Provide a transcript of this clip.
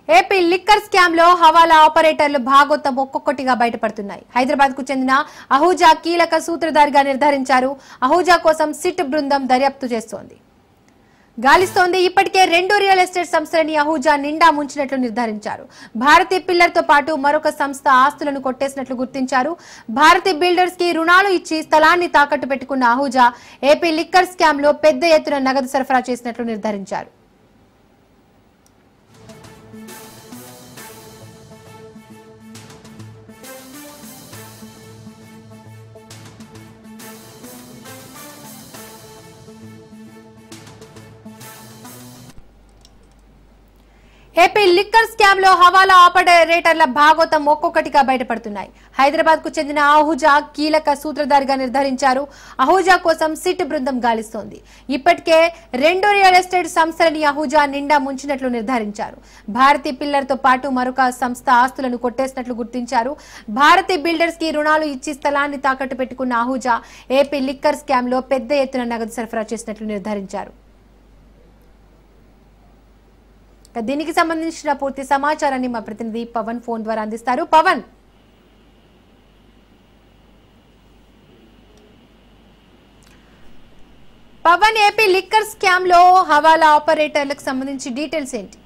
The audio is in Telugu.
ఏపీ లిక్కర్ స్కామ్ లో హవాలా ఆపరేటర్లు భాగోతం ఒక్కొక్కటిగా బయటపడుతున్నాయి. హైదరాబాద్ కు చెందిన అహూజా కీలక సూత్రధారిగా నిర్ధారించారు. అహూజా కోసం సిట్ బృందం దర్యాప్తు చేస్తోంది. ఇప్పటికే 2 రియల్ ఎస్టేట్ సంస్థలని అహూజా నిండా ముంచినట్లు నిర్ధారించారు. భారతీ పిల్లర్ తో పాటు మరొక సంస్థ ఆస్తులను కొట్టేసినట్లు గుర్తించారు. భారతీ బిల్డర్స్ కి రుణాలు ఇచ్చి స్థలాన్ని తాకట్టు పెట్టుకున్న అహూజా ఏపీ లిక్కర్ స్కామ్ లో పెద్ద ఎత్తున నగదు సరఫరా చేసినట్లు నిర్ధారించారు. ఏపీ లిక్కర్ స్కామ్ లో హవాలా ఆపరేటర్ల భాగోతం ఒక్కొక్కటిగా బయటపడుతున్నాయి. హైదరాబాద్ కు చెందిన అహూజా కీలక సూత్రధారిగా నిర్ధారించారు. అహూజా కోసం సిట్ బృందం గాలిస్తోంది. ఇప్పటికే 2 రియల్ ఎస్టేట్ సంస్థలని అహూజా నిండా ముంచినట్లు నిర్ధారించారు. భారతీ పిల్లర్ తో పాటు మరొక సంస్థ ఆస్తులను కొట్టేసినట్లు గుర్తించారు. భారతీ బిల్డర్స్ కి రుణాలు ఇచ్చి స్థలాన్ని తాకట్టు పెట్టుకున్న అహూజా ఏపీ లిక్కర్ స్కామ్ లో పెద్ద ఎత్తున నగదు సరఫరా చేసినట్లు నిర్ధారించారు. దీనికి సంబంధించిన పూర్తి సమాచారాన్ని మా ప్రతినిధి పవన్ ఫోన్ ద్వారా అందిస్తారు. పవన్, ఏపీ లిక్కర్ స్కామ్ లో హవాలా ఆపరేటర్లకు సంబంధించి డీటెయిల్స్ ఏంటి?